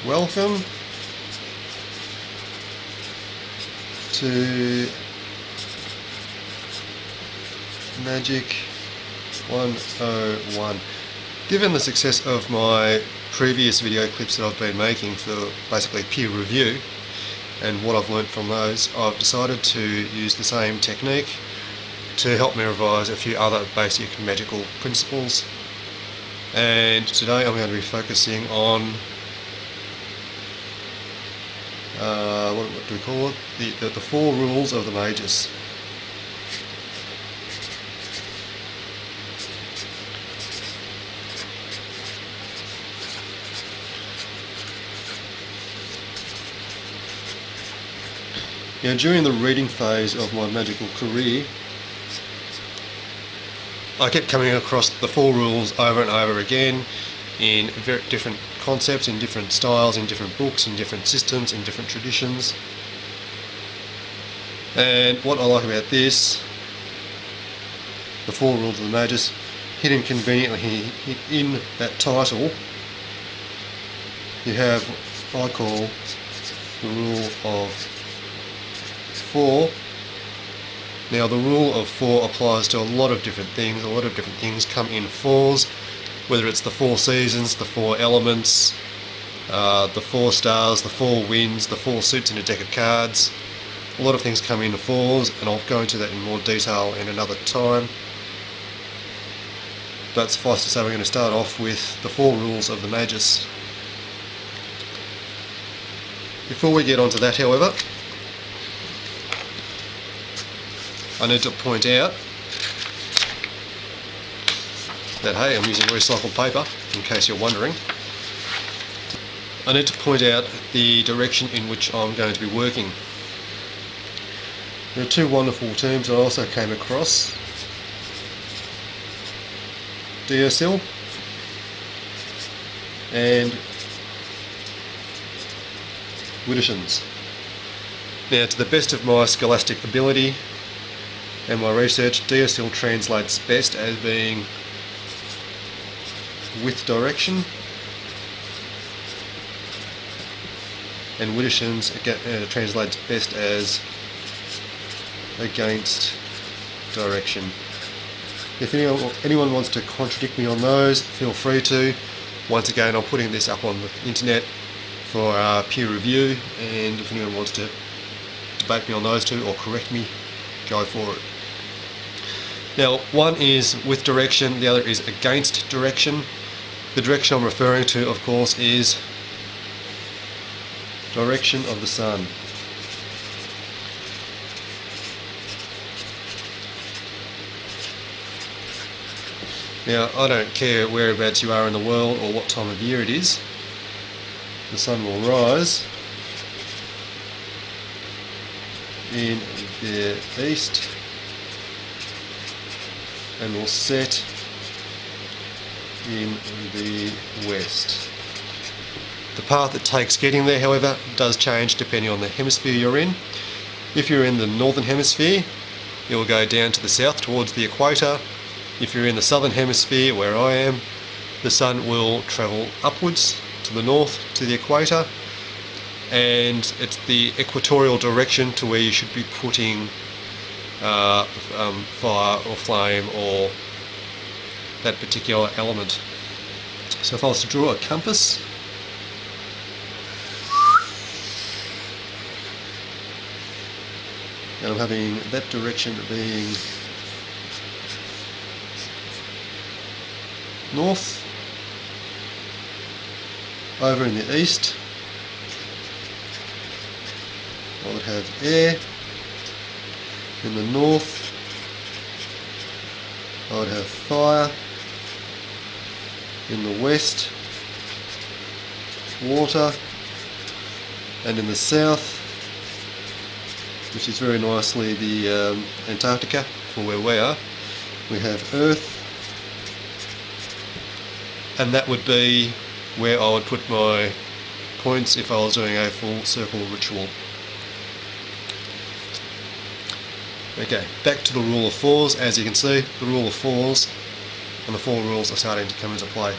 Welcome to Magick 101. Given the success of my previous video clips that I've been making for basically peer review and what I've learnt from those, I've decided to use the same technique to help me revise a few other basic magical principles. And today I'm going to be focusing on what do we call it? The 4 rules of the mages. Now, during the reading phase of my magical career, I kept coming across the 4 rules over and over again in very different concepts, in different styles, in different books, in different systems, in different traditions. And what I like about this, the 4 rules of the mages, hidden conveniently in that title, you have what I call the rule of 4. Now, the rule of 4 applies to a lot of different things. A lot of different things come in 4s, whether it's the 4 seasons, the 4 elements, the 4 stars, the 4 winds, the 4 suits in a deck of cards. A lot of things come in 4s, and I'll go into that in more detail in another time. But suffice to say, we're going to start off with the 4 rules of the mages. Before we get onto that, however, I need to point out that, hey, I'm using recycled paper, in case you're wondering. I need to point out the direction in which I'm going to be working. There are 2 wonderful terms that I also came across: DSL and Widdershins. Now, to the best of my scholastic ability and my research, DSL translates best as being with direction, and Widdershins translates best as against direction. If anyone wants to contradict me on those, feel free to. Once again, I'm putting this up on the internet for peer review, and if anyone wants to debate me on those 2 or correct me, go for it. Now, one is with direction, the other is against direction. The direction I'm referring to, of course, is direction of the sun. Now, I don't care whereabouts you are in the world or what time of year it is, the sun will rise in the east and will set in the west. The path it takes getting there, however, does change depending on the hemisphere you're in. If you're in the Northern Hemisphere, it will go down to the south towards the equator. If you're in the Southern Hemisphere, where I am, the sun will travel upwards to the north to the equator, and it's the equatorial direction to where you should be putting fire or flame or that particular element. So if I was to draw a compass, and I'm having that direction being north, over in the east I would have air. In the north I would have fire. In the west, water. And in the south, which is very nicely the Antarctica for where we are, we have earth. And that would be where I would put my points if I was doing a full circle ritual. Okay, back to the rule of 4s. As you can see, the rule of 4s and the 4 rules are starting to come into play.